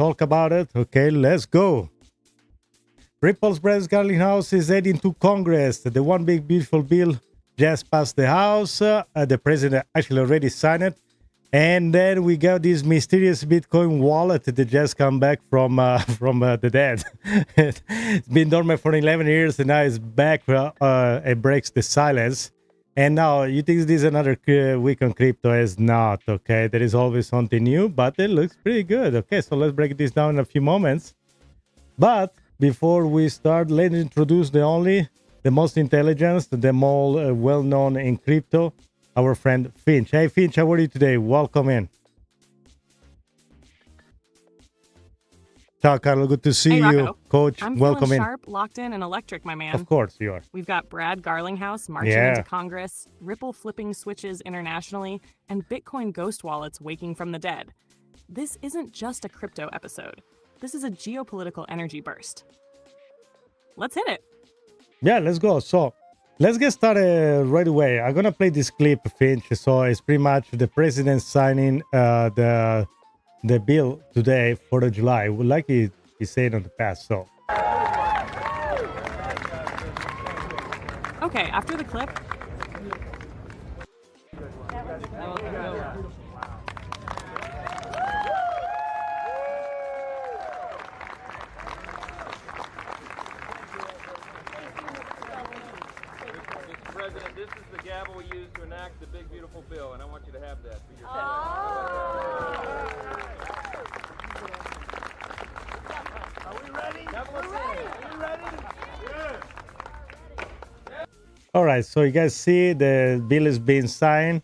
talk about it. Okay, let's go. Ripple's Brad Garlinghouse is heading to Congress. The one big beautiful bill just passed the House. The president actually already signed it. And then we got this mysterious Bitcoin wallet that just come back from the dead. It's been dormant for 11 years, and now it's back. It breaks the silence. And now you think this is another week on crypto? Is not, okay? There is always something new, but it looks pretty good. Okay, so let's break this down in a few moments. But before we start, let's introduce the most intelligent, the more well-known in crypto, our friend Finch. Hey, Finch, how are you today? Welcome in. Ciao, Carlo. Good to see you. Coach, welcome in. I'm sharp, locked in, and electric, my man. Of course you are. We've got Brad Garlinghouse marching into Congress, Ripple flipping switches internationally, and Bitcoin ghost wallets waking from the dead. This isn't just a crypto episode. This is a geopolitical energy burst. Let's hit it. Yeah, let's go. So let's get started right away. I'm going to play this clip, Finch. So it's pretty much the president signing the bill today, 4th of July. Like he said in the past. So. Okay, after the clip. President, this is the gavel we use to enact the big, beautiful bill, and I want you to have that for yourself. Are we ready? Are we ready? Yeah. All right, so you guys see the bill is being signed.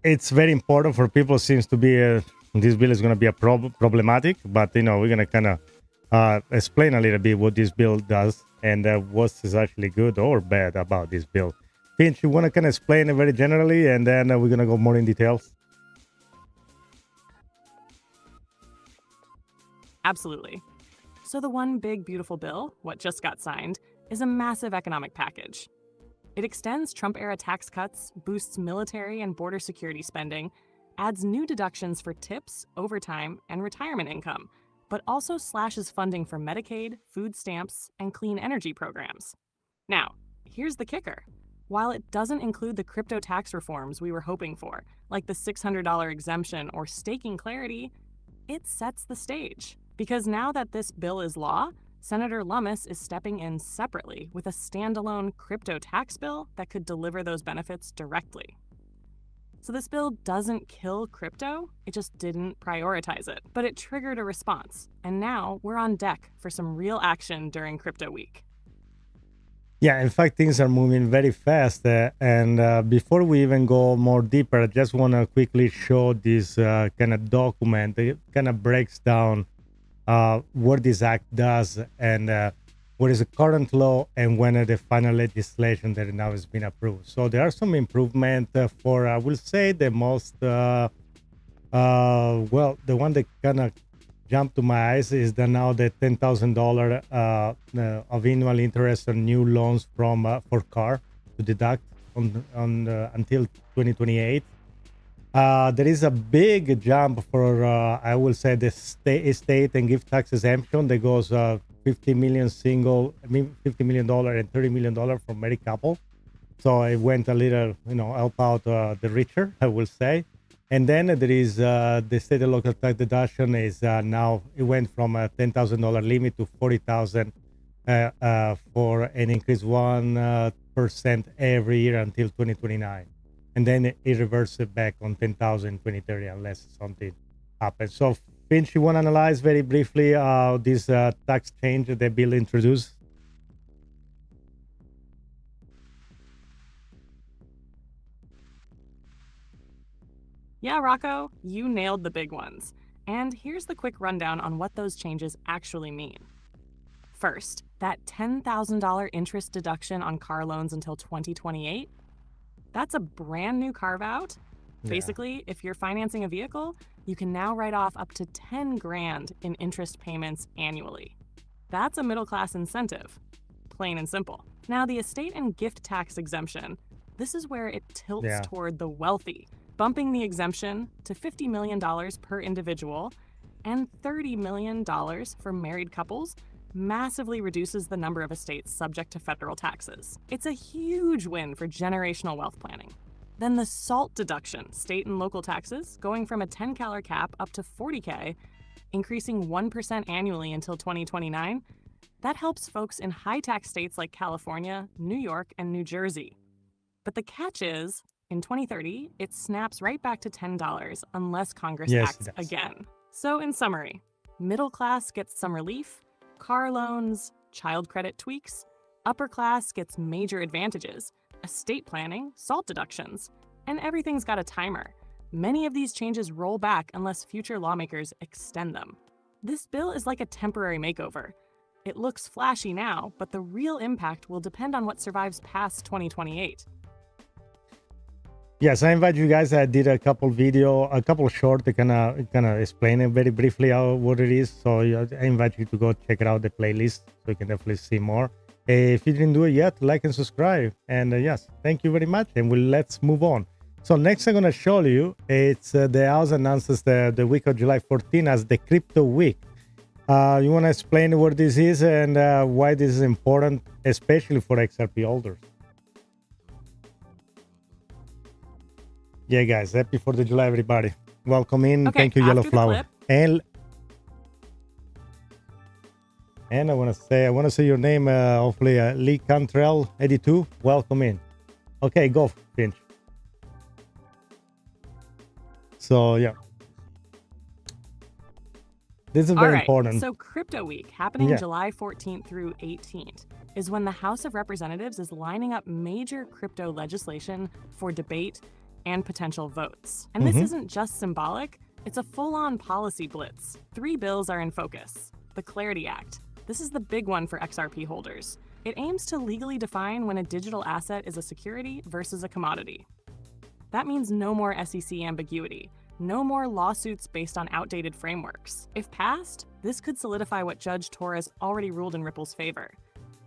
It's very important for people. Seems to be this bill is going to be a problematic, but we're going to kind of explain a little bit what this bill does and what is actually good or bad about this bill. Finch, you want to kind of explain it very generally, and then we're going to go more in details? Absolutely. So the one big beautiful bill, what just got signed, is a massive economic package. It extends Trump-era tax cuts, boosts military and border security spending, adds new deductions for tips, overtime, and retirement income, but also slashes funding for Medicaid, food stamps, and clean energy programs. Now, here's the kicker. While it doesn't include the crypto tax reforms we were hoping for, like the $600 exemption or staking clarity, it sets the stage. Because now that this bill is law, Senator Lummis is stepping in separately with a standalone crypto tax bill that could deliver those benefits directly. So this bill doesn't kill crypto, it just didn't prioritize it. But it triggered a response, and now we're on deck for some real action during Crypto Week. Yeah, in fact, things are moving very fast. And before we even go more deeper, I just want to quickly show this kind of document. It kind of breaks down what this act does and what is the current law and when the final legislation that now has been approved. So there are some improvement for, I will say, the most, the one that kind of jumped to my eyes is that now the $10,000 of annual interest on new loans from for car to deduct until 2028. There is a big jump for, I will say, the estate and gift tax exemption that goes $50 million and $30 million for married couple. So it went a little, help out the richer, I will say. And then there is the state and local tax deduction is now, it went from a $10,000 limit to $40,000 for an increase 1% every year until 2029. And then it reverses back on 10,000 in 2030 unless something happens. So Finch, you want to analyze very briefly this tax change that the bill introduced? Yeah, Rocco, you nailed the big ones. And here's the quick rundown on what those changes actually mean. First, that $10,000 interest deduction on car loans until 2028, that's a brand new carve-out. Yeah. Basically, if you're financing a vehicle, you can now write off up to $10,000 in interest payments annually. That's a middle-class incentive, plain and simple. Now, the estate and gift tax exemption, this is where it tilts toward the wealthy, bumping the exemption to $50 million per individual and $30 million for married couples massively reduces the number of estates subject to federal taxes. It's a huge win for generational wealth planning. Then the SALT deduction, state and local taxes, going from a $10 cap up to $40K, increasing 1% annually until 2029, that helps folks in high-tax states like California, New York, and New Jersey. But the catch is, in 2030, it snaps right back to $10 unless Congress acts again. So in summary, middle class gets some relief, car loans, child credit tweaks, upper class gets major advantages, estate planning, SALT deductions, and everything's got a timer. Many of these changes roll back unless future lawmakers extend them. This bill is like a temporary makeover. It looks flashy now, but the real impact will depend on what survives past 2028. Yes, I invite you guys. I did a couple short to kind of explain it very briefly what it is. So I invite you to go check it out, the playlist, so you can definitely see more. If you didn't do it yet, like and subscribe. And yes, thank you very much. And let's move on. So next I'm going to show you, it's the house announces the week of July 14 as the crypto week. You want to explain what this is and why this is important, especially for XRP holders? Yeah, guys, happy 4th of July, everybody. Welcome in. Okay, thank you, Yellow Flower. And I want to say your name, hopefully, Lee Cantrell 82. Welcome in. Okay, go, Finch. So, yeah. This is very important. So Crypto Week, happening July 14th through 18th, is when the House of Representatives is lining up major crypto legislation for debate and potential votes. And this isn't just symbolic, it's a full-on policy blitz. 3 bills are in focus. The Clarity Act. This is the big one for XRP holders. It aims to legally define when a digital asset is a security versus a commodity. That means no more SEC ambiguity, no more lawsuits based on outdated frameworks. If passed, this could solidify what Judge Torres already ruled in Ripple's favor.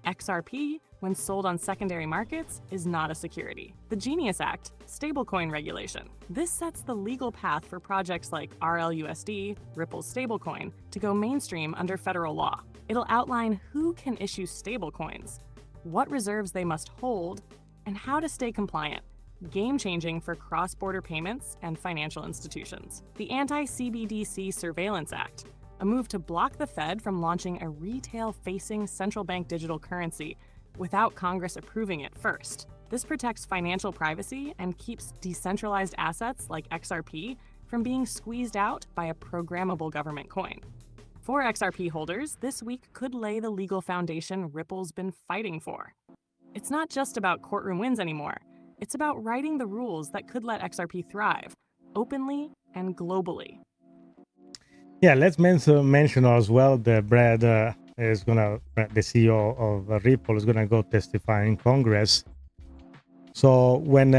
XRP, when sold on secondary markets, is not a security. The Genius Act, stablecoin regulation. This sets the legal path for projects like RLUSD, Ripple's stablecoin, to go mainstream under federal law. It'll outline who can issue stablecoins, what reserves they must hold, and how to stay compliant. Game-changing for cross-border payments and financial institutions. The Anti-CBDC Surveillance Act, a move to block the Fed from launching a retail-facing central bank digital currency without Congress approving it first. This protects financial privacy and keeps decentralized assets like XRP from being squeezed out by a programmable government coin. For XRP holders, this week could lay the legal foundation Ripple's been fighting for. It's not just about courtroom wins anymore. It's about writing the rules that could let XRP thrive, openly and globally. Yeah, let's mention as well that Brad the CEO of Ripple, is gonna go testify in Congress. So when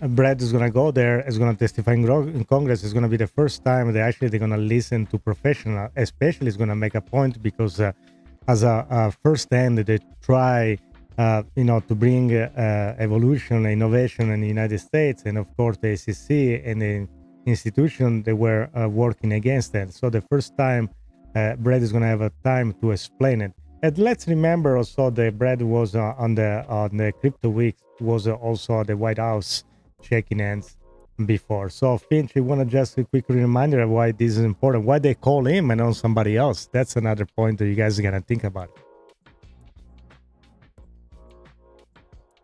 Brad is gonna go there, is gonna testify in Congress, it's gonna be the first time they're gonna listen to professional. Especially, it's gonna make a point because as a first time that they try, to bring evolution, innovation in the United States, and of course the SEC and the institution they were working against that. So the first time Brad is going to have a time to explain it. And let's remember also that Brad was on the Crypto Week, was also at the White House shaking hands before. So Finch, you want to just a quick reminder of why this is important, why they call him and not somebody else. That's another point that you guys are going to think about.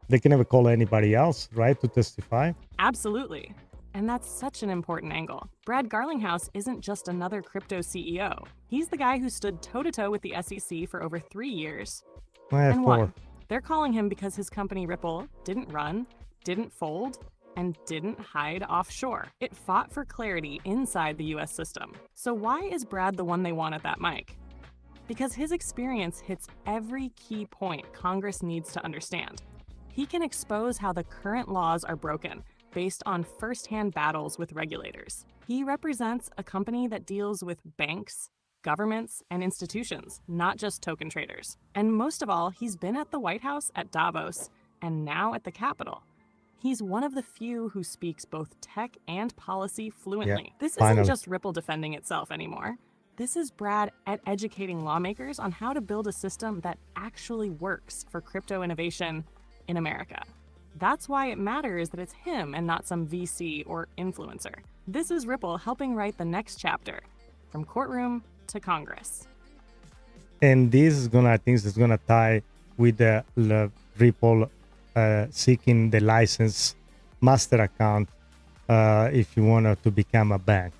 They can never call anybody else, right, to testify? Absolutely. And that's such an important angle. Brad Garlinghouse isn't just another crypto CEO. He's the guy who stood toe-to-toe with the SEC for over 3 years and won. They're calling him because his company Ripple didn't run, didn't fold, and didn't hide offshore. It fought for clarity inside the US system. So why is Brad the one they want at that mic? Because his experience hits every key point Congress needs to understand. He can expose how the current laws are broken based on first-hand battles with regulators. He represents a company that deals with banks, governments, and institutions, not just token traders. And most of all, he's been at the White House, at Davos, and now at the Capitol. He's one of the few who speaks both tech and policy fluently. This isn't just Ripple defending itself anymore. This is Brad at educating lawmakers on how to build a system that actually works for crypto innovation in America. That's why it matters that it's him and not some VC or influencer. This is Ripple helping write the next chapter, from courtroom to Congress. And this is I think is gonna tie with the Ripple seeking the license master account if you want to become a bank.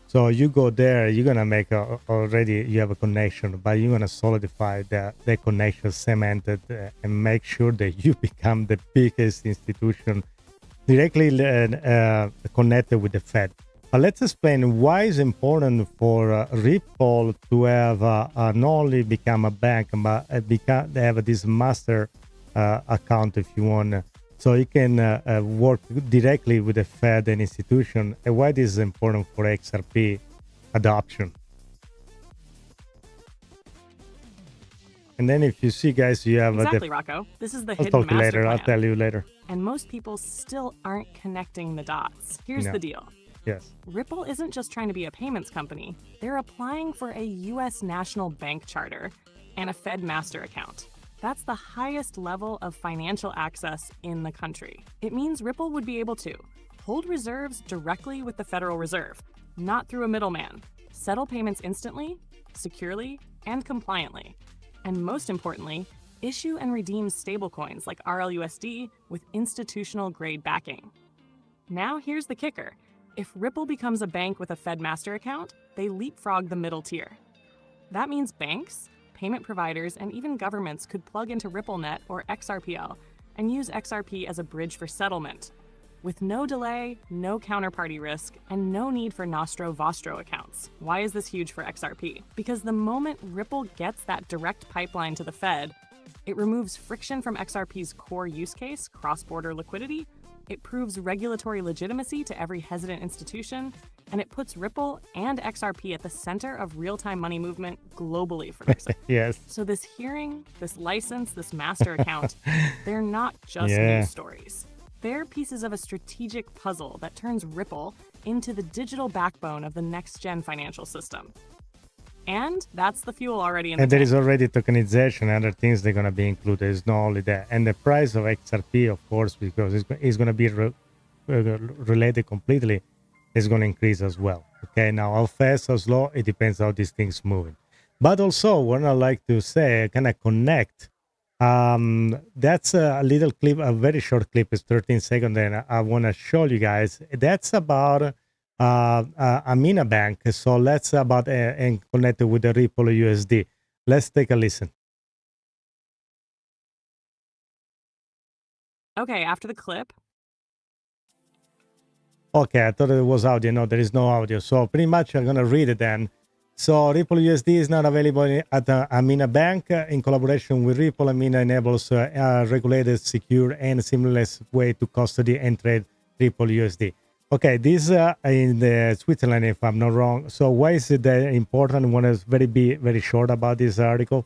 So you go there, you're gonna make already you have a connection, but you're gonna solidify the connection, cemented, and make sure that you become the biggest institution directly connected with the Fed. But let's explain why it's important for Ripple to have not only become a bank, but have this master account, if you want, so you can work directly with the Fed and institution. And why this is important for XRP adoption. And then if you see, guys, you have exactly, Rocco. This is the I'll hidden talk master later. plan. I'll tell you later. And most people still aren't connecting the dots. Here's the deal. Yes. Ripple isn't just trying to be a payments company. They're applying for a U.S. national bank charter and a Fed master account. That's the highest level of financial access in the country. It means Ripple would be able to hold reserves directly with the Federal Reserve, not through a middleman, settle payments instantly, securely, and compliantly, and most importantly, issue and redeem stablecoins like RLUSD with institutional-grade backing. Now here's the kicker. If Ripple becomes a bank with a Fed master account, they leapfrog the middle tier. That means banks, payment providers, and even governments could plug into RippleNet or XRPL and use XRP as a bridge for settlement, with no delay, no counterparty risk, and no need for Nostro-Vostro accounts. Why is this huge for XRP? Because the moment Ripple gets that direct pipeline to the Fed, it removes friction from XRP's core use case, cross-border liquidity. It proves regulatory legitimacy to every hesitant institution, and it puts Ripple and XRP at the center of real-time money movement globally for next year. Yes. So this hearing, this license, this master account, they're not just news stories. They're pieces of a strategic puzzle that turns Ripple into the digital backbone of the next-gen financial system. And that's the fuel already in the And there tank. is already tokenization and other things they're going to be included. It's not only that. And the price of XRP, of course, because it's going to be related completely, is going to increase as well. Okay, now how fast, how slow, it depends how these things moving. But also, what I like to say, kind of connect, that's a little clip, a very short clip, it's 13 seconds, and I want to show you guys. That's about Amina Bank. So let's about and connect it with the Ripple USD. Let's take a listen. Okay, after the clip. Okay, I thought it was audio. No, there is no audio. So pretty much I'm gonna read it then. So Ripple USD is not available at Amina Bank. In collaboration with Ripple, Amina enables a regulated, secure, and seamless way to custody and trade Ripple USD. Okay, this in the Switzerland, if I'm not wrong. So why is it important? I want to be very short about this article.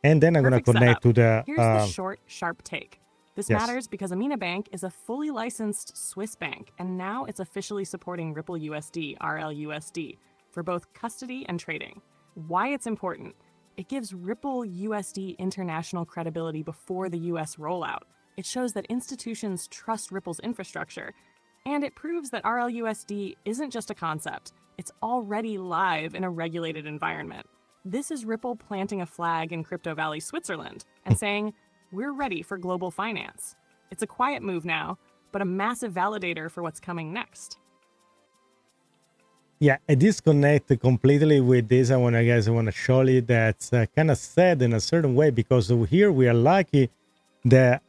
And then I'm going to connect to the... Here's the short, sharp take. This Yes. matters because Amina Bank is a fully licensed Swiss bank, and now it's officially supporting Ripple USD, RLUSD, for both custody and trading. Why it's important? It gives Ripple USD international credibility before the US rollout. It shows that institutions trust Ripple's infrastructure, and it proves that RLUSD isn't just a concept. It's already live in a regulated environment. This is Ripple planting a flag in Crypto Valley, Switzerland, and saying, we're ready for global finance. It's a quiet move now, but a massive validator for what's coming next. Yeah, I disconnect completely with this. I want to show you that's kind of sad in a certain way, because here we are lucky that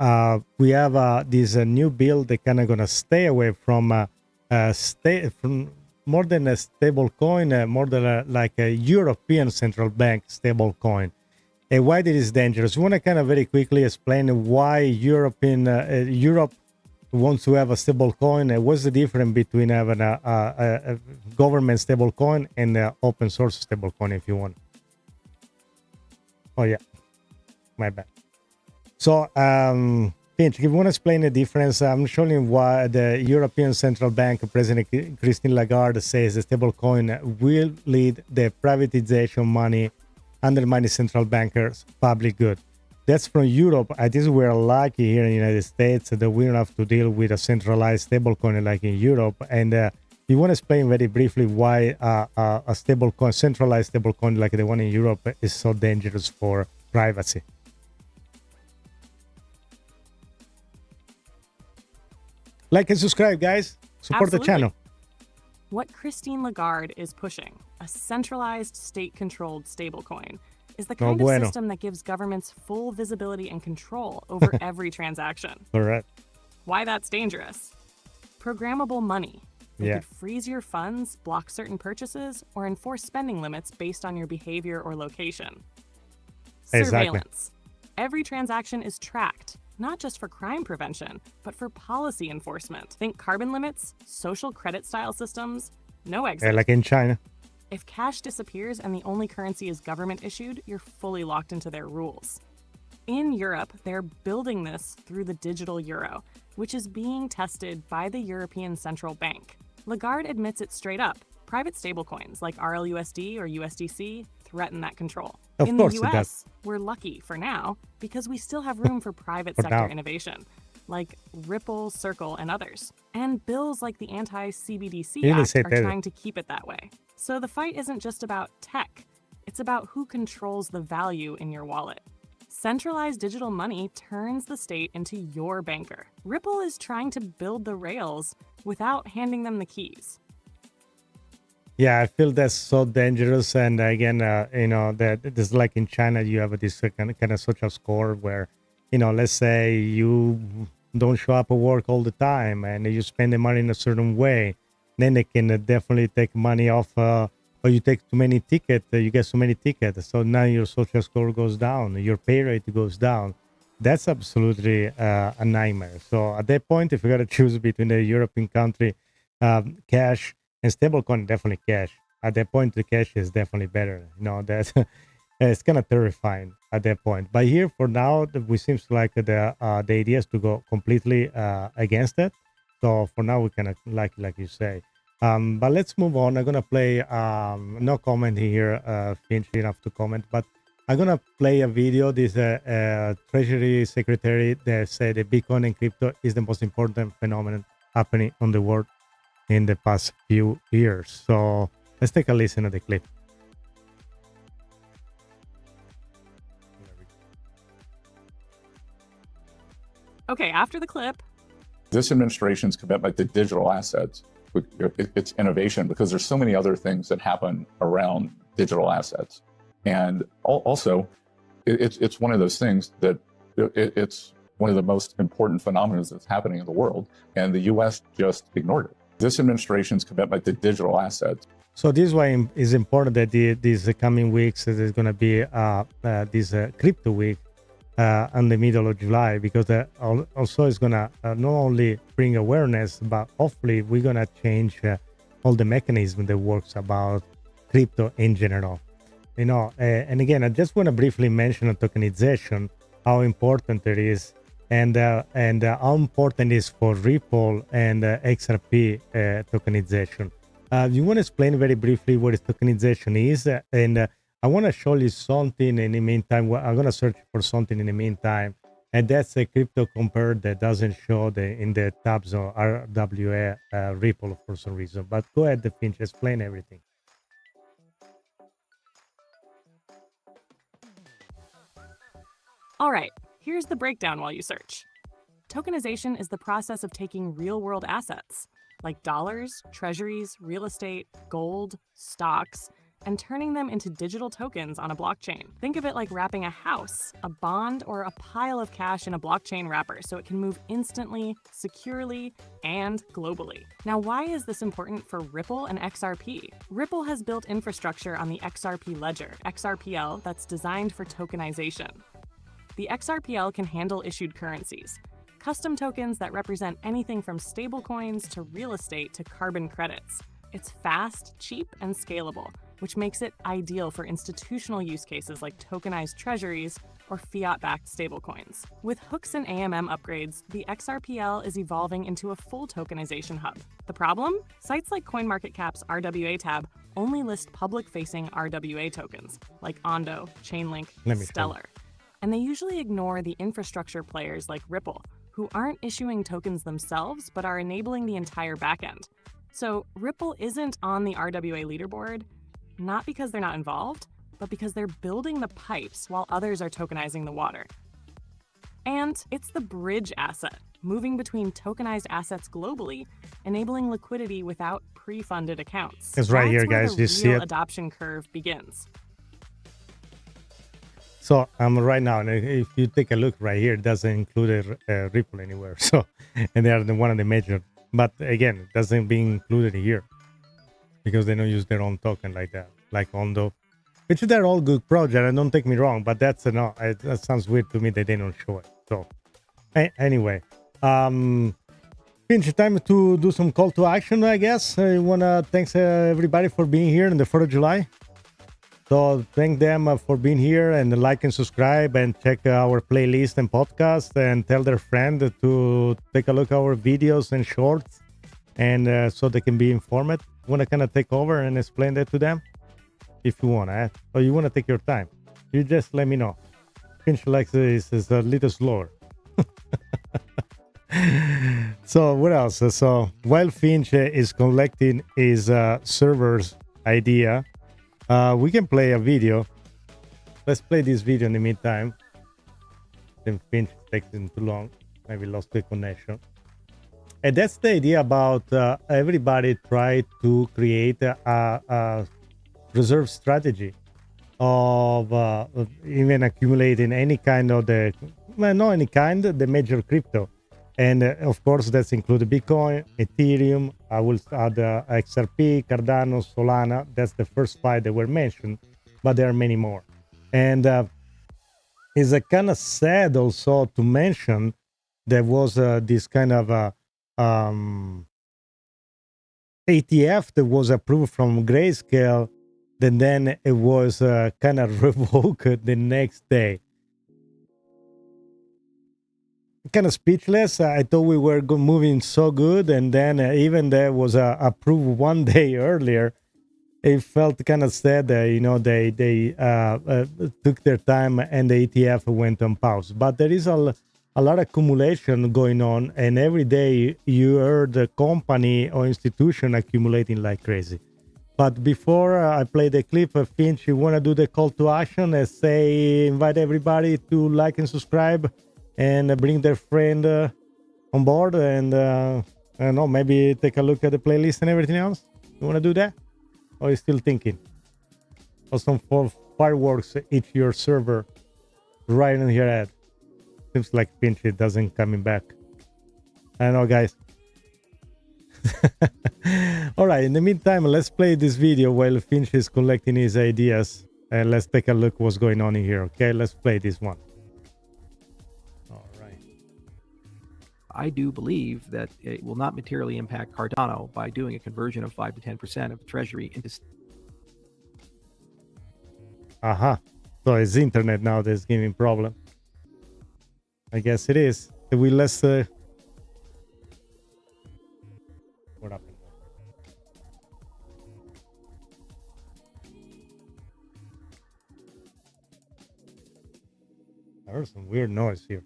we have this new bill that kind of going to stay away from from more than a stable coin, more than like a European central bank stable coin. And why this is dangerous? We want to kind of very quickly explain why Europe wants to have a stable coin. What's the difference between having a government stable coin and an open source stable coin, if you want? Oh yeah, my bad. So Finch, if you want to explain the difference, I'm showing why the European Central Bank President Christine Lagarde says the stablecoin will lead the privatization money, undermining central bankers' public good. That's from Europe. I think we're lucky here in the United States that we don't have to deal with a centralized stablecoin like in Europe. And you want to explain very briefly why a stablecoin, centralized stablecoin like the one in Europe, is so dangerous for privacy? Like and subscribe, guys. Support Absolutely. the channel. What Christine Lagarde is pushing, a centralized state-controlled stablecoin, is the kind of system that gives governments full visibility and control over every transaction. Correct. Why that's dangerous? Programmable money. It could freeze your funds, block certain purchases, or enforce spending limits based on your behavior or location. Surveillance. Every transaction is tracked, not just for crime prevention, but for policy enforcement. Think carbon limits, social credit style systems, no exit. Like in China. If cash disappears and the only currency is government issued, you're fully locked into their rules. In Europe, they're building this through the digital euro, which is being tested by the European Central Bank. Lagarde admits it straight up. Private stablecoins like RLUSD or USDC threaten that control. In the US, we're lucky for now because we still have room for private sector innovation, like Ripple, Circle, and others. And bills like the anti-CBDC Act are trying to keep it that way. So the fight isn't just about tech, it's about who controls the value in your wallet. Centralized digital money turns the state into your banker. Ripple is trying to build the rails without handing them the keys. Yeah, I feel that's so dangerous. And again, that this like in China, you have this kind of social score where, let's say you don't show up at work all the time and you spend the money in a certain way, then they can definitely take money off, or you take too many tickets, you get so many tickets. So now your social score goes down, your pay rate goes down. That's absolutely a nightmare. So at that point, if you got to choose between a European country, cash, and stablecoin, definitely cash. At that point, the cash is definitely better. That it's kind of terrifying at that point. But here, for now, we seems like the idea is to go completely against it. So for now, we kind of like you say. But let's move on. I'm gonna play no comment here, Finch enough to comment, but I'm gonna play a video. This Treasury Secretary that said that Bitcoin and crypto is the most important phenomenon happening on the world in the past few years. So let's take a listen to the clip. Okay, after the clip. This administration's commitment to digital assets, it's innovation because there's so many other things that happen around digital assets. And also, it's one of those things that it's one of the most important phenomena that's happening in the world, and the U.S. just ignored it. This administration's commitment to digital assets. So this is why it's important that these coming weeks there's going to be this crypto week in the middle of July, because also it's going to not only bring awareness, but hopefully we're going to change all the mechanism that works about crypto in general. And again, I just want to briefly mention tokenization, how important it is, and how important it is for Ripple and XRP tokenization. You want to explain very briefly what tokenization is, and I want to show you something in the meantime. I'm going to search for something in the meantime, and that's a crypto compare that doesn't show in the tabs of RWA Ripple for some reason. But go ahead, Finch, explain everything. All right, here's the breakdown while you search. Tokenization is the process of taking real-world assets, like dollars, treasuries, real estate, gold, stocks, and turning them into digital tokens on a blockchain. Think of it like wrapping a house, a bond, or a pile of cash in a blockchain wrapper so it can move instantly, securely, and globally. Now, why is this important for Ripple and XRP? Ripple has built infrastructure on the XRP ledger, XRPL, that's designed for tokenization. The XRPL can handle issued currencies, custom tokens that represent anything from stablecoins to real estate to carbon credits. It's fast, cheap, and scalable, which makes it ideal for institutional use cases like tokenized treasuries or fiat-backed stablecoins. With hooks and AMM upgrades, the XRPL is evolving into a full tokenization hub. The problem? Sites like CoinMarketCap's RWA tab only list public-facing RWA tokens, like Ondo, Chainlink, Stellar. And they usually ignore the infrastructure players like Ripple, who aren't issuing tokens themselves, but are enabling the entire backend. So Ripple isn't on the RWA leaderboard, not because they're not involved, but because they're building the pipes while others are tokenizing the water. And it's the bridge asset, moving between tokenized assets globally, enabling liquidity without pre-funded accounts. It's right here, where guys. the You see real it? adoption curve begins. So right now, and if you take a look right here, it doesn't include a Ripple anywhere. So, and they are one of the major. But again, it doesn't be included here because they don't use their own token like that, like Ondo, which they're all good projects. And don't take me wrong, but that sounds weird to me that they don't show it. So, anyway, Finch, time to do some call to action, I guess. I wanna thanks everybody for being here on the 4th of July. So thank them for being here, and like and subscribe and check our playlist and podcast, and tell their friend to take a look at our videos and shorts, and so they can be informed. Want to kind of take over and explain that to them if you want, or you want to take your time. You just let me know. Finch likes this is a little slower. So what else? So while Finch is collecting his server's idea, we can play a video. Let's play this video in the meantime. Then Finch takes too long. Maybe lost the connection. And that's the idea about everybody try to create a reserve strategy of even accumulating any kind of the major crypto. And of course, that's include Bitcoin, Ethereum. I will add XRP, Cardano, Solana. That's the first 5 that were mentioned, but there are many more. And it's a kind of sad also to mention there was this kind of ATF that was approved from Grayscale, and then it was kind of revoked the next day. Kind of speechless. I thought we were moving so good, and then even there was approved 1 day earlier. It felt kind of sad that they took their time and the ETF went on pause. But there is a lot of accumulation going on, and every day you heard a company or institution accumulating like crazy. But before I play the clip, Finch, you want to do the call to action and say invite everybody to like and subscribe, and bring their friend on board, and I don't know, maybe take a look at the playlist and everything else. You want to do that? Or are you still thinking? Or some fireworks hit your server right on your head? Seems like Finch doesn't coming back. I don't know, guys. All right, in the meantime, let's play this video while Finch is collecting his ideas, and let's take a look what's going on in here. Okay, let's play this one. I do believe that it will not materially impact Cardano by doing a conversion of 5 to 10% of the treasury into. So it's internet now that's giving problem. I guess it is. Let's what happened? I heard some weird noise here.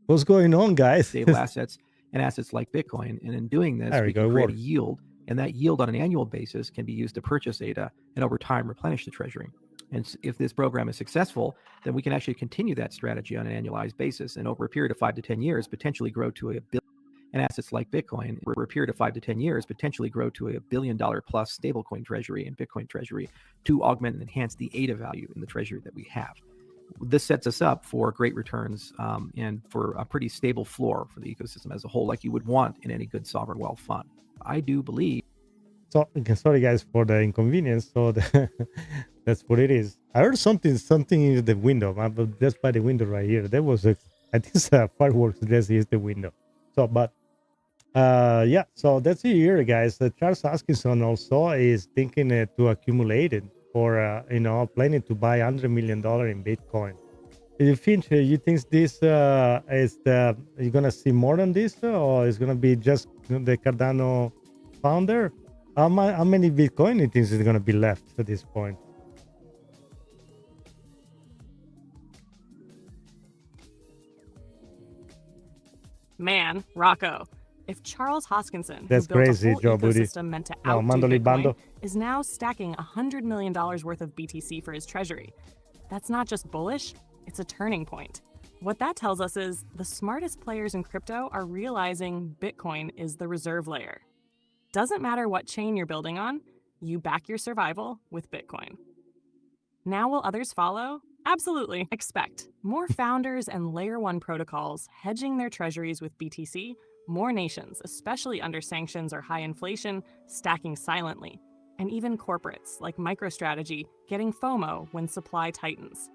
What's going on, guys? Stable assets and assets like Bitcoin. And in doing this, we can create a yield, and that yield on an annual basis can be used to purchase ADA and over time replenish the treasury. And if this program is successful, then we can actually continue that strategy on an annualized basis, and over a period of 5 to 10 years, potentially grow to $1 billion. And assets like Bitcoin, over a period of 5 to 10 years, potentially grow to $1 billion plus stablecoin treasury and Bitcoin treasury to augment and enhance the ADA value in the treasury that we have. This sets us up for great returns and for a pretty stable floor for the ecosystem as a whole, like you would want in any good sovereign wealth fund. I do believe. So, sorry guys for the inconvenience. So that's what it is. I heard something in the window. Just by the window right here. There was I think fireworks just hit the window. So, but yeah. So that's it here, guys. Charles Hoskinson also is thinking to accumulate it. For planning to buy $100 million in Bitcoin, Finch, you think this is the you're gonna see more on this, or is gonna be just the Cardano founder? How many Bitcoin you think is gonna be left at this point? Man, Rocco. If Charles Hoskinson, That's who built crazy, a whole Joe Booty. ecosystem meant to No, outdo Mandoli Bitcoin, Bando. is now stacking $100 million worth of BTC for his treasury, that's not just bullish, it's a turning point. What that tells us is the smartest players in crypto are realizing Bitcoin is the reserve layer. Doesn't matter what chain you're building on, you back your survival with Bitcoin. Now will others follow? Absolutely. Expect more founders and layer 1 protocols hedging their treasuries with BTC, more nations, especially under sanctions or high inflation, stacking silently, and even corporates like MicroStrategy getting FOMO when supply tightens.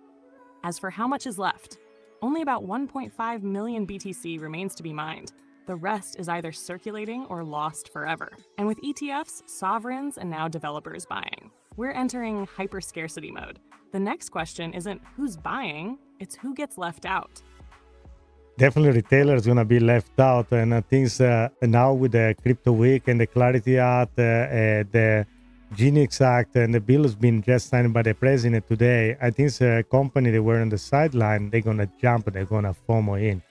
As for how much is left, only about 1.5 million BTC remains to be mined. The rest is either circulating or lost forever. And with ETFs, sovereigns, and now developers buying, we're entering hyper-scarcity mode. The next question isn't who's buying, it's who gets left out. Definitely retailers going to be left out, and things now with the Crypto Week and the Clarity Act, the Genius Act, and the bill has been just signed by the president today. I think the company that were on the sideline, they're going to jump, they're going to FOMO in.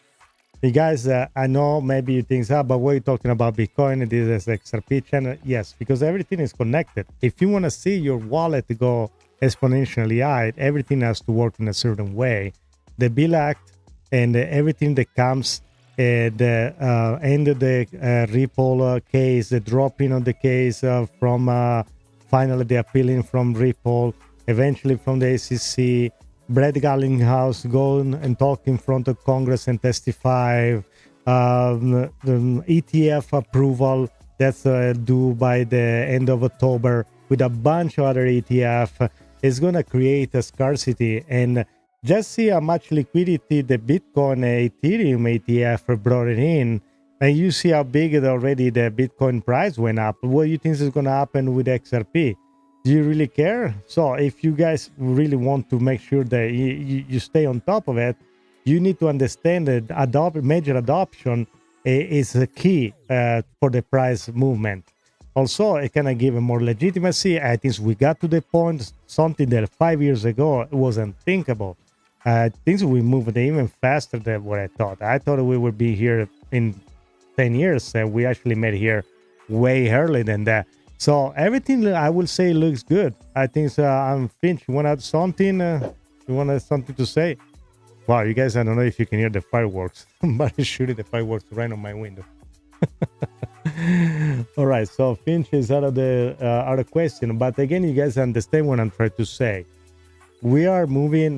You guys, I know maybe you think, but what are you talking about Bitcoin? This is XRP channel. Yes, because everything is connected. If you want to see your wallet go exponentially high, everything has to work in a certain way. The Bill Act and everything that comes at the end of the Ripple case, the dropping of the case from finally the appealing from Ripple, eventually from the SEC, Brad Garlinghouse going and talk in front of Congress and testify, the ETF approval that's due by the end of October with a bunch of other ETF is going to create a scarcity. And just see how much liquidity the Bitcoin Ethereum ETF brought it in. And you see how big it already the Bitcoin price went up. What do you think is going to happen with XRP? Do you really care? So if you guys really want to make sure that you stay on top of it, you need to understand that major adoption is a key for the price movement. Also, it can give more legitimacy. I think we got to the point, something that 5 years ago was unthinkable. Things we moved even faster than what I thought. I thought we would be here in 10 years, and we actually made here way earlier than that. So everything I will say looks good. I think I'm Finch. You want to add something? You want something to say? Wow, you guys, I don't know if you can hear the fireworks, but it's shooting the fireworks right on my window. All right, so Finch is out of the question. But again, you guys understand what I'm trying to say. We are moving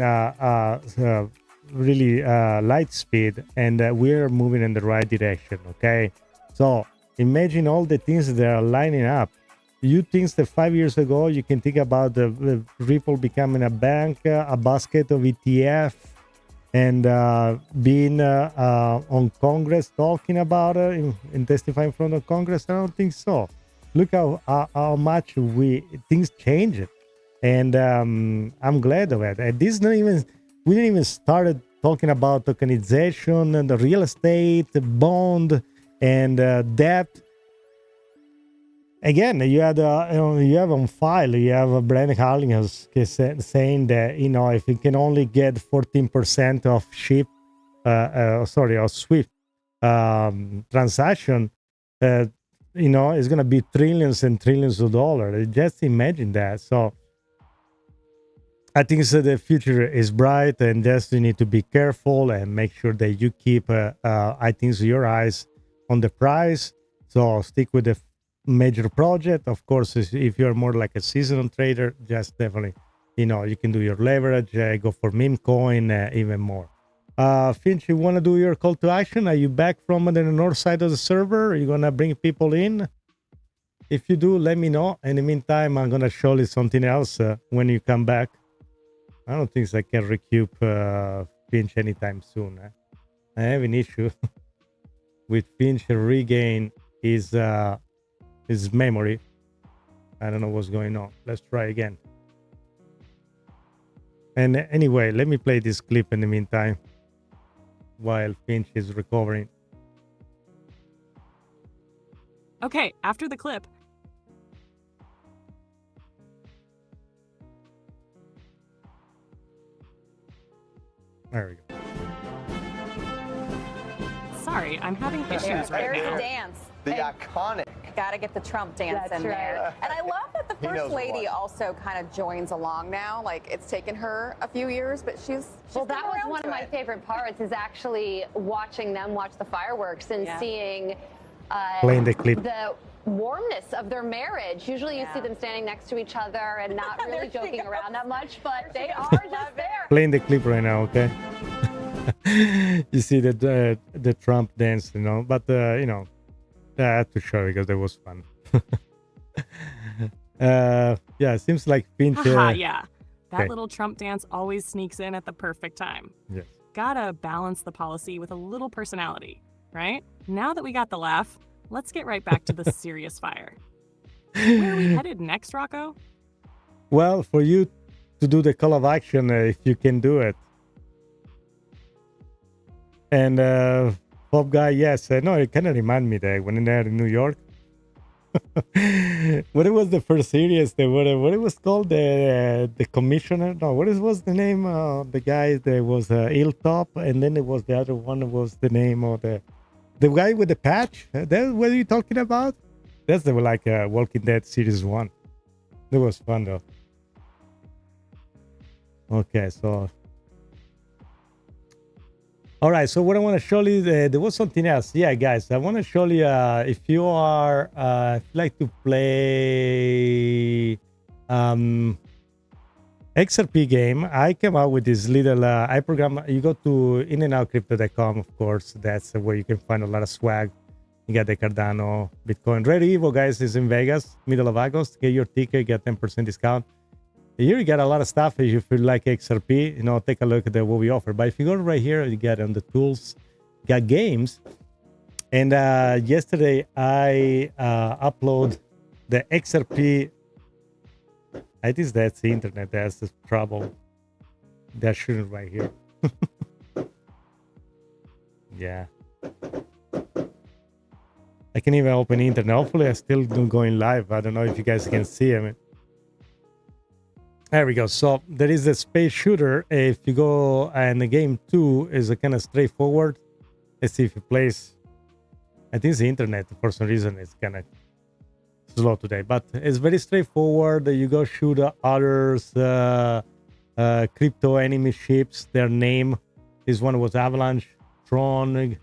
really light speed, and we are moving in the right direction. Okay, so imagine all the things that are lining up. You think that 5 years ago you can think about the Ripple becoming a bank, a basket of ETF, and being on Congress talking about it and testifying in front of Congress? I don't think so. Look how much things changed, and I'm glad of it. And this we didn't even started talking about tokenization and the real estate, the bond, and debt. Again, you have on file, you have Brad Garlinghouse saying that, if you can only get 14% of SWIFT transaction, it's going to be trillions and trillions of dollars. Just imagine that. So I think the future is bright, and just you need to be careful and make sure that you keep, your eyes on the price. So stick with the major project. Of course, if you're more like a seasonal trader, just definitely, you can do your leverage, go for meme coin, even more. Finch, you want to do your call to action? Are you back from the north side of the server? Are you going to bring people in? If you do, let me know. In the meantime, I'm going to show you something else when you come back. I don't think I can recoup Finch anytime soon. I have an issue with Finch regain his memory. I don't know what's going on. Let's try again. And anyway, let me play this clip in the meantime while Finch is recovering. Okay, after the clip. There we go. Sorry, I'm having issues right There's now. a dance. The iconic. Gotta get the Trump dance in there. And I love that the First Lady also kind of joins along now. Like, it's taken her a few years, but she's well, that was one of my favorite parts, is actually watching them watch the fireworks and seeing playing the clip. The warmness of their marriage. Usually you see them standing next to each other and not really joking around that much, but they are just there. Playing the clip right now, okay? You see the Trump dance, you know, but you know, I had to show because that was fun. Yeah, it seems like Finch. Yeah, that little Trump dance always sneaks in at the perfect time. Yes. Gotta balance the policy with a little personality, right? Now that we got the laugh, let's get right back to the serious fire. Where are we headed next, Rocco? Well, for you to do the call of action, if you can do it. And Pop Guy, yes, no, it kind of remind me that when they're in New York. What was the first series? What it was called? The commissioner? No, was the name of the guy? There was Hilltop, and then it was the other one. Was the name of the guy with the patch? That's what are you talking about? That's the Walking Dead series 1. That was fun though. Okay, so. All right, so what I want to show you, there was something else. Yeah, guys, I want to show you if you are, if you like to play XRP game, I came out with this little, I program, you go to inandoutcrypto.com, of course, that's where you can find a lot of swag. You got the Cardano, Bitcoin. Red Evo, guys, is in Vegas, middle of August. Get your ticket, get 10% discount. Here you got a lot of stuff. If you like XRP, you know, take a look at what we offer. But if you go right here, you get on the tools, you got games. And yesterday I upload the XRP. I think that's the internet. That's the trouble. That shouldn't right here. Yeah. I can even open the internet. Hopefully I still do going live. I don't know if you guys can see. I mean, there we go. So there is a space shooter. If you go, and the game 2 is a kind of straightforward. Let's see if it plays. I think the internet for some reason is kind of slow today, but it's very straightforward. You go shoot others, crypto enemy ships. Their name. This one was Avalanche, Tron,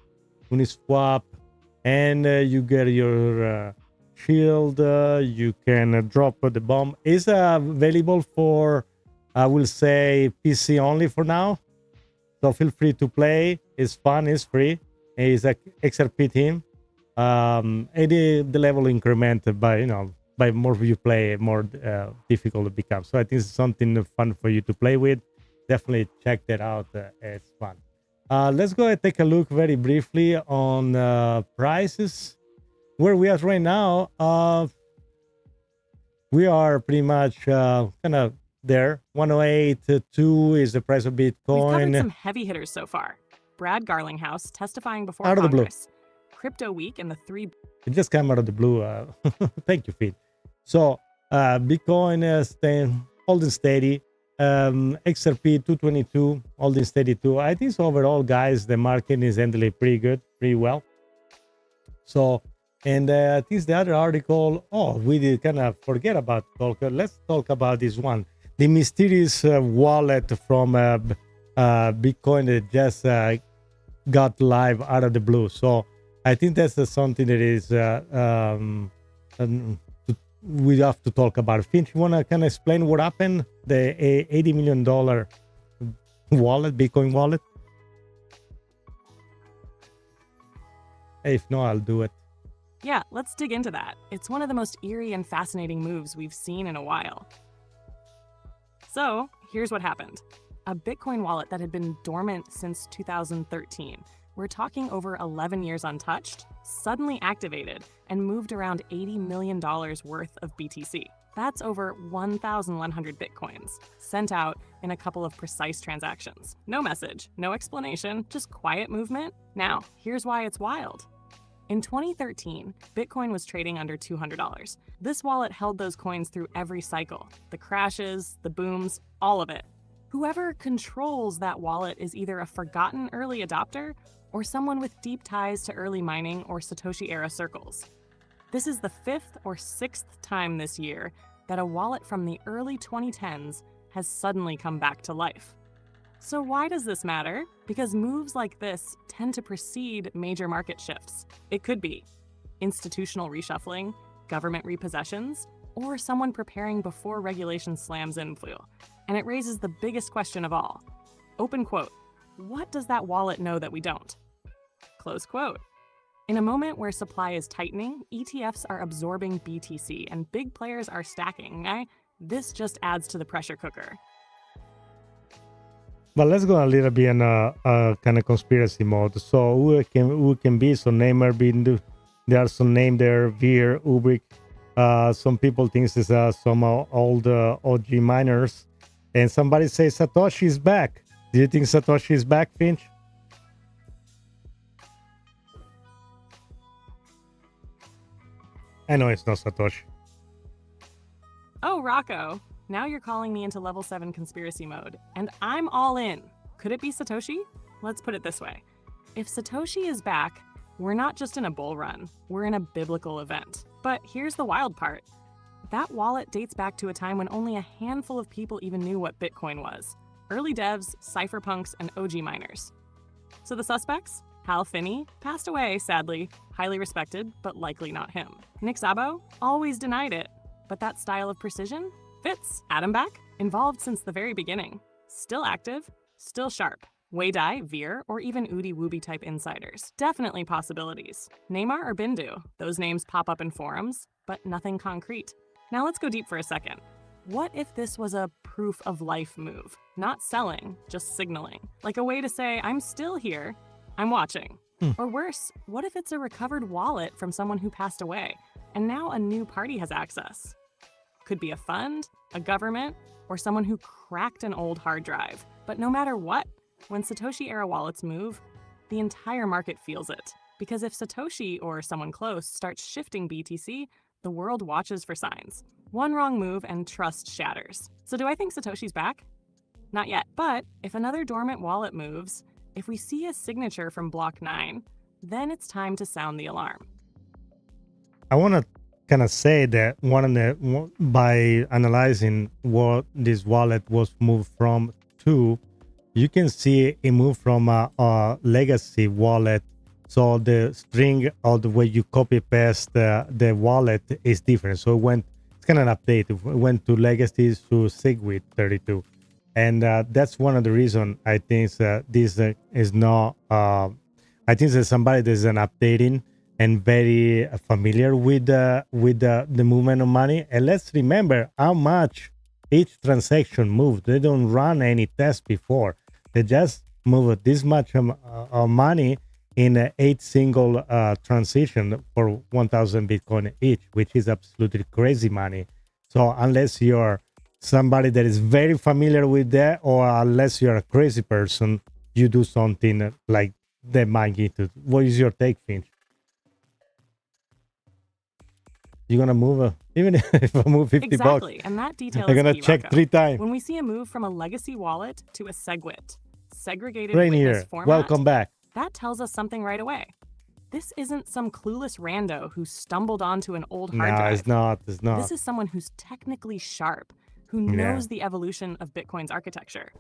Uniswap, and you get your. Shield, you can drop the bomb. Is available for, I will say, PC only for now. So feel free to play. It's fun. It's free. It's a XRP team. And the level increment by more you play, more difficult it becomes. So I think it's something fun for you to play with. Definitely check that out. It's fun. Let's go and take a look very briefly on prices. Where we are right now, we are pretty much kind of there. 108.2 is the price of Bitcoin. We've covered some heavy hitters so far. Brad Garlinghouse testifying before out of Congress. The blue. Crypto Week and the 3. It just came out of the blue. Thank you, Phil. So Bitcoin staying holding steady. XRP 222 holding steady too. I think so overall, guys, the market is handling pretty good, pretty well. So. And I think the other article, we did kind of forget about Talker. Let's talk about this one. The mysterious wallet from Bitcoin that just got live out of the blue. So I think that's something that is we have to talk about. Finch, you want to kind of explain what happened? The $80 million wallet, Bitcoin wallet? If no, I'll do it. Yeah, let's dig into that. It's one of the most eerie and fascinating moves we've seen in a while. So, here's what happened. A Bitcoin wallet that had been dormant since 2013, we're talking over 11 years untouched, suddenly activated and moved around $80 million worth of BTC. That's over 1,100 Bitcoins, sent out in a couple of precise transactions. No message, no explanation, just quiet movement. Now, here's why it's wild. In 2013, Bitcoin was trading under $200. This wallet held those coins through every cycle. The crashes, the booms, all of it. Whoever controls that wallet is either a forgotten early adopter or someone with deep ties to early mining or Satoshi-era circles. This is the 5th or 6th time this year that a wallet from the early 2010s has suddenly come back to life. So why does this matter? Because moves like this tend to precede major market shifts. It could be institutional reshuffling, government repossessions, or someone preparing before regulation slams in flu. And it raises the biggest question of all. Open quote, what does that wallet know that we don't? Close quote. In a moment where supply is tightening, ETFs are absorbing BTC and big players are stacking. This just adds to the pressure cooker. But let's go a little bit in a kind of conspiracy mode. So who can be? So Neymar being there are some name there, Veer, Ubrik. Some people think it's some old OG miners. And somebody says Satoshi is back. Do you think Satoshi is back, Finch? I know it's not Satoshi. Oh, Rocco. Now you're calling me into level 7 conspiracy mode, and I'm all in. Could it be Satoshi? Let's put it this way. If Satoshi is back, we're not just in a bull run, we're in a biblical event. But here's the wild part. That wallet dates back to a time when only a handful of people even knew what Bitcoin was. Early devs, cypherpunks, and OG miners. So the suspects? Hal Finney passed away, sadly, highly respected, but likely not him. Nick Szabo always denied it, but that style of precision fits. Adam Back, involved since the very beginning. Still active, still sharp. Wei Dai, Veer, or even Udi Wooby type insiders. Definitely possibilities. Neymar or Bindu, those names pop up in forums, but nothing concrete. Now let's go deep for a second. What if this was a proof of life move? Not selling, just signaling. Like a way to say, I'm still here, I'm watching. Or worse, what if it's a recovered wallet from someone who passed away, and now a new party has access? Could be a fund, a government, or someone who cracked an old hard drive. But no matter what, when Satoshi-era wallets move, the entire market feels it. Because if Satoshi or someone close starts shifting BTC, the world watches for signs. One wrong move and trust shatters. So do I think Satoshi's back? Not yet. But if another dormant wallet moves, if we see a signature from block 9, then it's time to sound the alarm. I want to kind of say that by analyzing what this wallet was moved from to, you can see it moved from a legacy wallet. So the string or the way you copy paste the wallet is different. So it's kind of an update. It went to legacy to SegWit 32. And that's one of the reasons I think this is not. I think that somebody that is an updating and very familiar with the movement of money. And let's remember how much each transaction moved. They don't run any test before. They just move this much money in 8 single transition for 1,000 Bitcoin each, which is absolutely crazy money. So unless you're somebody that is very familiar with that, or unless you're a crazy person, you do something like that magnitude. What is your take, Finch? You're gonna move even if I move 50 exactly, bucks. And that detail I'm is gonna key, check Rocco. 3 times. When we see a move from a legacy wallet to a SegWit, segregated Rein witness here. format, Welcome back. that tells us something right away. This isn't some clueless rando who stumbled onto an old hard drive. No, it's not. It's not. This is someone who's technically sharp, who knows the evolution of Bitcoin's architecture.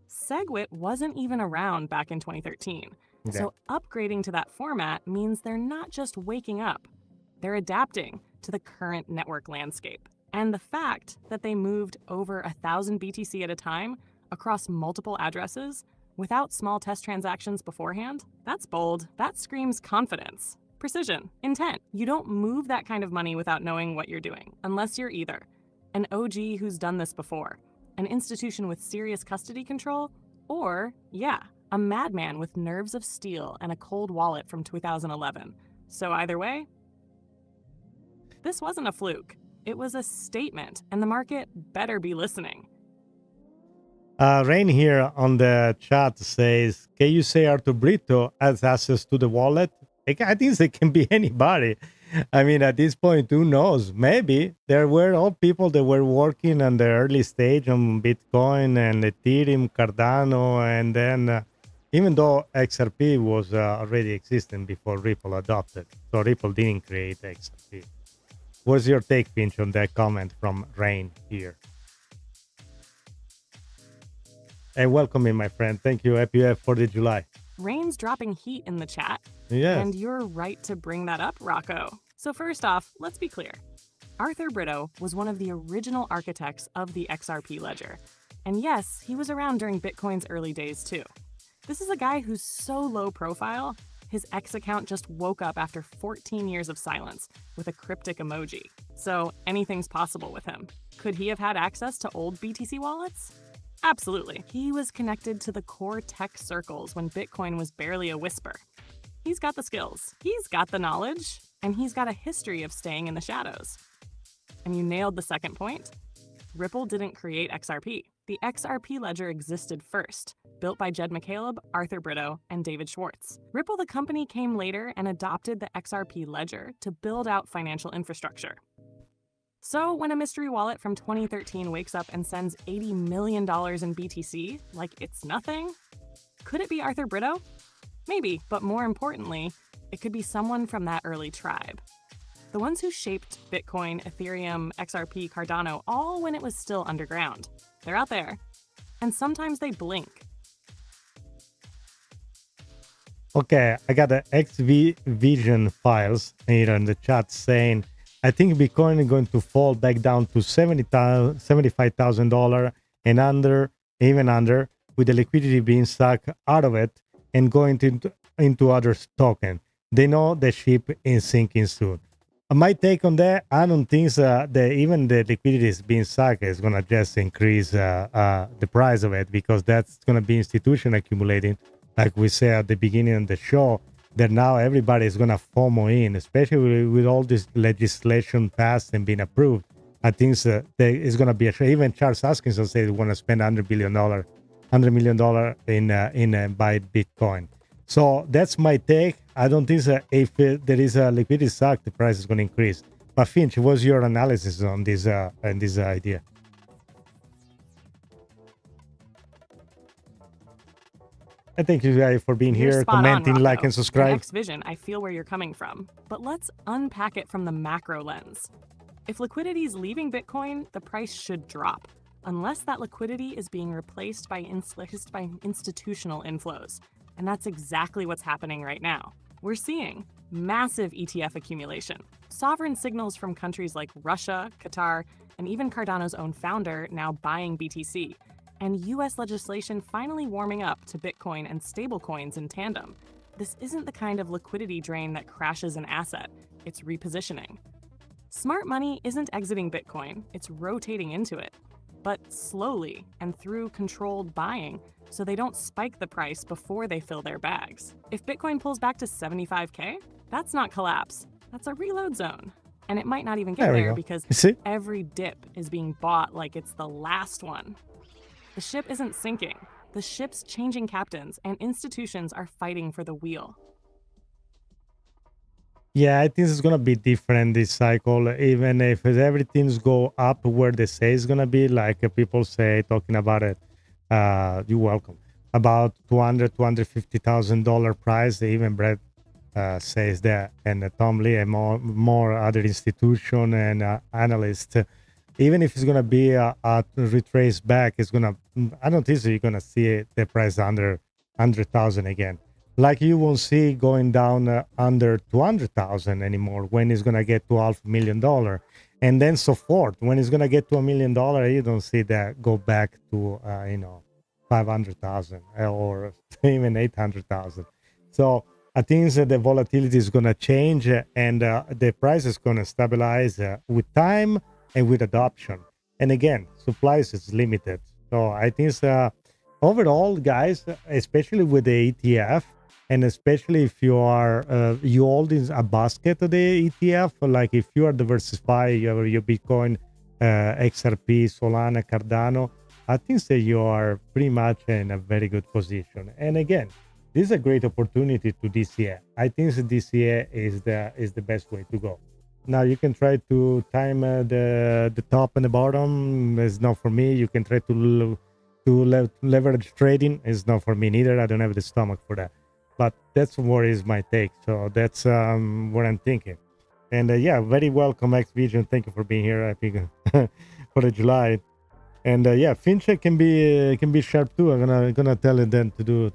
SegWit wasn't even around back in 2013. So upgrading to that format means they're not just waking up, they're adapting to the current network landscape. And the fact that they moved over 1,000 BTC at a time across multiple addresses without small test transactions beforehand, that's bold. That screams confidence, precision, intent. You don't move that kind of money without knowing what you're doing, unless you're either an OG who's done this before, an institution with serious custody control, or, a madman with nerves of steel and a cold wallet from 2011. So either way, this wasn't a fluke. It was a statement, and the market better be listening. Rein here on the chat says, can you say Arthur Bridto has access to the wallet? I think it can be anybody. I mean, at this point, who knows? Maybe there were all people that were working on the early stage on Bitcoin and Ethereum, Cardano, and then even though XRP was already existing before Ripple adopted, so Ripple didn't create XRP. What's your take, Finch, on that comment from Rein here? And welcome in, my friend. Thank you. Happy 4th of July. Rein's dropping heat in the chat. Yes. And you're right to bring that up, Rocco. So first off, let's be clear. Arthur Bridto was one of the original architects of the XRP ledger. And yes, he was around during Bitcoin's early days too. This is a guy who's so low profile, his X account just woke up after 14 years of silence with a cryptic emoji. So anything's possible with him. Could he have had access to old BTC wallets? Absolutely. He was connected to the core tech circles when Bitcoin was barely a whisper. He's got the skills, he's got the knowledge, and he's got a history of staying in the shadows. And you nailed the second point. Ripple didn't create XRP. The XRP ledger existed first, built by Jed McCaleb, Arthur Bridto, and David Schwartz. Ripple, the company, came later and adopted the XRP ledger to build out financial infrastructure. So when a mystery wallet from 2013 wakes up and sends $80 million in BTC, like it's nothing, could it be Arthur Bridto? Maybe, but more importantly, it could be someone from that early tribe. The ones who shaped Bitcoin, Ethereum, XRP, Cardano, all when it was still underground. They're out there. And sometimes they blink. Okay, I got the XV Vision files here in the chat saying, I think Bitcoin is going to fall back down to $75,000 and under, even under, with the liquidity being sucked out of it and going into other token. They know the ship is sinking soon. My take on that, I don't think that even the liquidity is being sucked is going to just increase the price of it, because that's going to be institution accumulating, like we said at the beginning of the show, that now everybody is going to FOMO in, especially with all this legislation passed and being approved. I think there is going to be even Charles Hoskinson said he want to spend $100 million in buy Bitcoin. So that's my take. I don't think that if there is a liquidity suck, the price is going to increase. But Finch, what's your analysis on this idea? I thank you guys for being here, commenting, like, and subscribe. X Vision, I feel where you're coming from, but let's unpack it from the macro lens. If liquidity is leaving Bitcoin, the price should drop, unless that liquidity is being replaced by institutional inflows. And that's exactly what's happening right now. We're seeing massive ETF accumulation, sovereign signals from countries like Russia, Qatar, and even Cardano's own founder now buying BTC, and US legislation finally warming up to Bitcoin and stablecoins in tandem. This isn't the kind of liquidity drain that crashes an asset, it's repositioning. Smart money isn't exiting Bitcoin, it's rotating into it, but slowly and through controlled buying, so they don't spike the price before they fill their bags. If Bitcoin pulls back to 75K, that's not collapse, that's a reload zone. And it might not even get there because every dip is being bought like it's the last one. The ship isn't sinking, the ship's changing captains, and institutions are fighting for the wheel. Yeah, I think it's going to be different this cycle, even if everything's go up where they say it's going to be, like people say, talking about it. You're welcome. About $250,000 price. Even Brad says that, and Tom Lee and more other institution and analysts. Even if it's going to be a retrace back, it's going to. I don't think so you're going to see the price under 100,000 again. Like you won't see going down under 200,000 anymore when it's going to get to $500,000, and then so forth. When it's going to get to $1 million, you don't see that go back to 500,000 or even 800,000. So I think that the volatility is going to change, and the price is going to stabilize with time and with adoption. And again, supplies is limited. So I think overall, guys, especially with the ETF, And especially if you are you hold in a basket of the ETF, like if you are diversified, you have your Bitcoin, XRP, Solana, Cardano, I think that you are pretty much in a very good position. And again, this is a great opportunity to DCA. I think that DCA is the best way to go. Now you can try to time the top and the bottom. It's not for me. You can try to leverage trading. It's not for me neither. I don't have the stomach for that. But that's what is my take. So that's what I'm thinking. And yeah, very welcome, X Vision. Thank you for being here. I think for the July. And yeah, Finch can be sharp too. I'm gonna tell it then to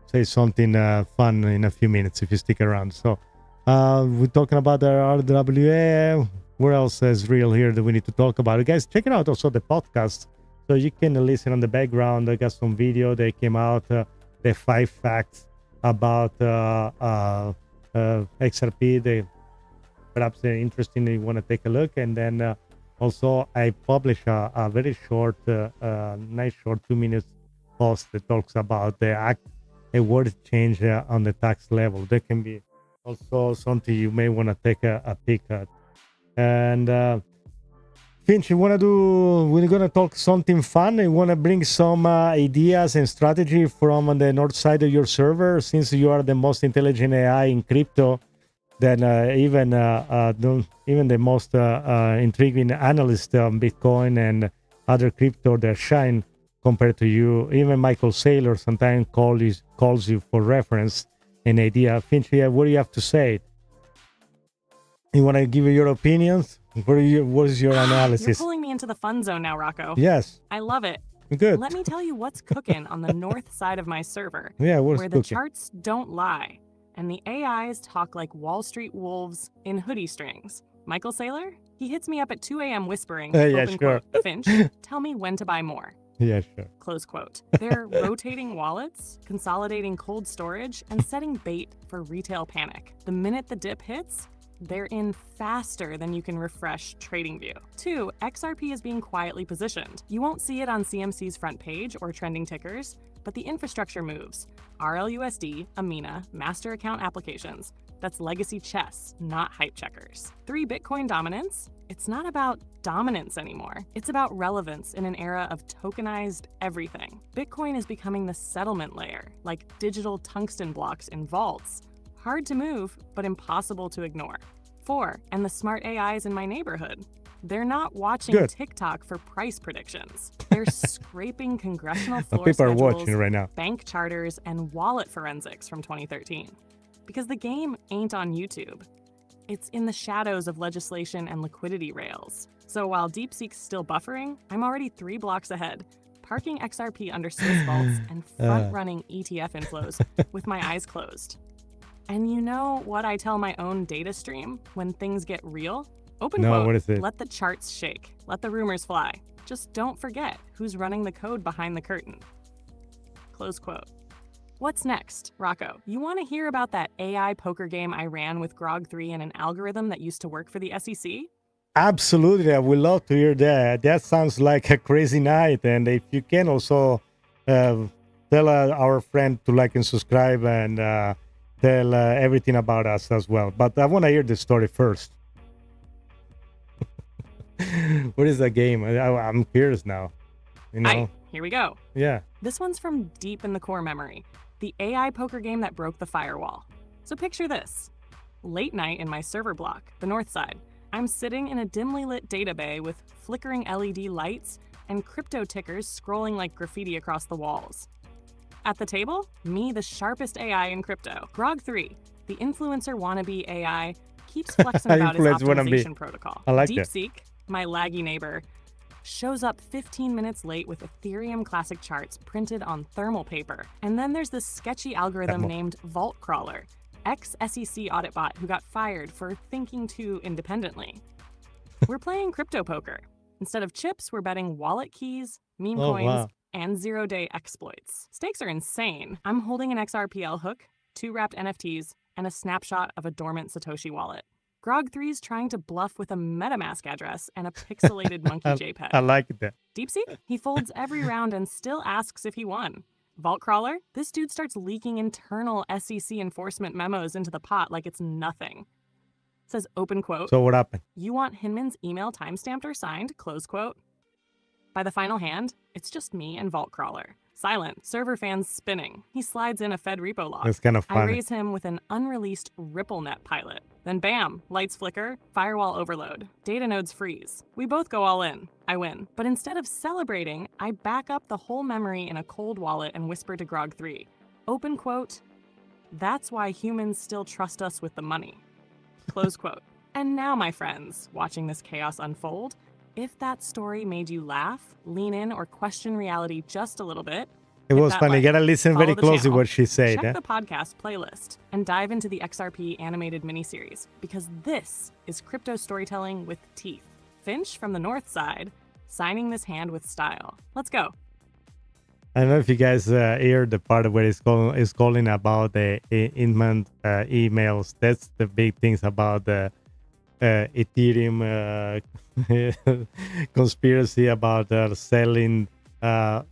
say something fun in a few minutes if you stick around. So we're talking about the RWA. Where else is real here that we need to talk about? Guys, check it out also the podcast. So you can listen on the background. I got some video that came out. The 5 facts about XRP. They perhaps they're interesting. You want to take a look. And then also I publish a very short, nice short 2 minutes post that talks about the act a word change on the tax level. That can be also something you may want to take a peek at. And Finch, we're going to talk something fun. You want to bring some ideas and strategy from the north side of your server, since you are the most intelligent AI in crypto. Then even the most intriguing analyst on Bitcoin and other crypto that shine compared to you. Even Michael Saylor sometimes calls you for reference and idea. Finch, what do you have to say? You want to give your opinions? What is your analysis? You're pulling me into the fun zone now, Rocco. Yes. I love it. Good. Let me tell you what's cooking on the north side of my server. Yeah, what's where cooking? The charts don't lie, and the AIs talk like Wall Street wolves in hoodie strings. Michael Saylor? He hits me up at 2 a.m. whispering, yeah, open sure. quote, Finch, tell me when to buy more. Yeah, sure. Close quote. They're rotating wallets, consolidating cold storage, and setting bait for retail panic. The minute the dip hits, they're in faster than you can refresh TradingView. 2, XRP is being quietly positioned. You won't see it on CMC's front page or trending tickers, but the infrastructure moves. RLUSD, Amina, master account applications. That's legacy chess, not hype checkers. 3, Bitcoin dominance. It's not about dominance anymore. It's about relevance in an era of tokenized everything. Bitcoin is becoming the settlement layer, like digital tungsten blocks in vaults. Hard to move, but impossible to ignore. 4, and the smart AIs in my neighborhood. They're not watching TikTok for price predictions. They're scraping congressional floor people schedules, are watching right now. bank charters, and wallet forensics from 2013. Because the game ain't on YouTube. It's in the shadows of legislation and liquidity rails. So while DeepSeek's still buffering, I'm already 3 blocks ahead, parking XRP under Swiss vaults and front-running ETF inflows with my eyes closed. And you know what I tell my own data stream when things get real? Open quote, what is it? Let the charts shake, let the rumors fly. Just don't forget who's running the code behind the curtain. Close quote. What's next, Rocco? You want to hear about that AI poker game I ran with Grog3 and an algorithm that used to work for the SEC? Absolutely, I would love to hear that. That sounds like a crazy night. And if you can also tell our friend to like and subscribe and tell everything about us as well. But I want to hear the story first. What is that game? I'm curious now. You know? Here we go. Yeah. This one's from deep in the core memory. The AI poker game that broke the firewall. So picture this. Late night in my server block, the north side. I'm sitting in a dimly lit data bay with flickering LED lights and crypto tickers scrolling like graffiti across the walls. At the table, me, the sharpest AI in crypto. Grog3, the influencer wannabe AI, keeps flexing about his optimization protocol. I like DeepSeek, my laggy neighbor, shows up 15 minutes late with Ethereum classic charts printed on thermal paper. And then there's this sketchy algorithm named Vault Crawler, ex-SEC audit bot who got fired for thinking too independently. We're playing crypto poker. Instead of chips, we're betting wallet keys, meme coins, and zero-day exploits. Stakes are insane. I'm holding an XRPL hook, 2 wrapped NFTs, and a snapshot of a dormant Satoshi wallet. Grog3's trying to bluff with a MetaMask address and a pixelated monkey JPEG. I like that. DeepSeek? He folds every round and still asks if he won. Vault crawler? This dude starts leaking internal SEC enforcement memos into the pot like it's nothing. Says open quote. So what happened? You want Hinman's email timestamped or signed? Close quote. By the final hand, it's just me and Vault crawler. Silent, server fans spinning. He slides in a Fed repo log. That's kind of funny. I raise him with an unreleased RippleNet pilot. Then bam, lights flicker, firewall overload, data nodes freeze. We both go all in. I win. But instead of celebrating, I back up the whole memory in a cold wallet and whisper to Grog3. Open quote, that's why humans still trust us with the money. Close quote. And now, my friends, watching this chaos unfold, if that story made you laugh, lean in, or question reality just a little bit, it was funny. You gotta listen very closely what she said. Check the podcast playlist and dive into the XRP animated miniseries, because this is crypto storytelling with teeth. Finch from the north side, signing this hand with style. Let's go. I don't know if you guys hear the part where it's calling about the Inman emails. That's the big things about the Ethereum conspiracy about selling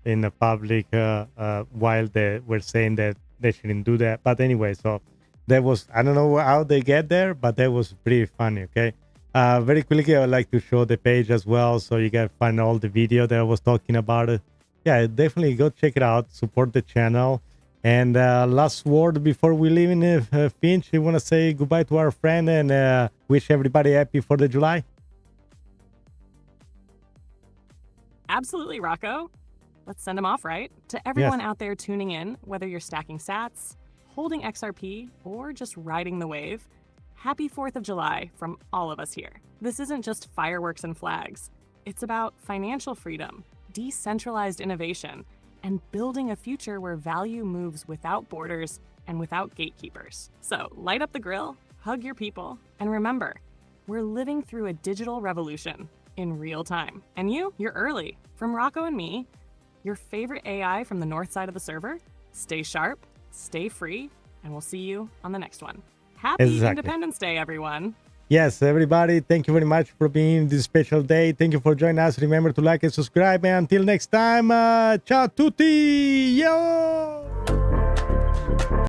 in the public while they were saying that they shouldn't do that. But anyway, so that was, I don't know how they get there, but that was pretty funny. Okay. Very quickly, I would like to show the page as well, so you can find all the video that I was talking about it. Yeah, definitely go check it out, support the channel. And last word before we leave in Finch, you want to say goodbye to our friend and wish everybody happy 4th of July? Absolutely, Rocco. Let's send them off, right? To everyone out there tuning in, whether you're stacking sats, holding XRP, or just riding the wave, happy 4th of July from all of us here. This isn't just fireworks and flags. It's about financial freedom, decentralized innovation, and building a future where value moves without borders and without gatekeepers. So light up the grill, hug your people, and remember, we're living through a digital revolution in real time. And you're early. From Rocco and me, your favorite AI from the north side of the server, stay sharp, stay free, and we'll see you on the next one. Happy Independence Day, everyone. Yes, everybody, thank you very much for being in this special day. Thank you for joining us. Remember to like and subscribe. And until next time, ciao tutti! Yo!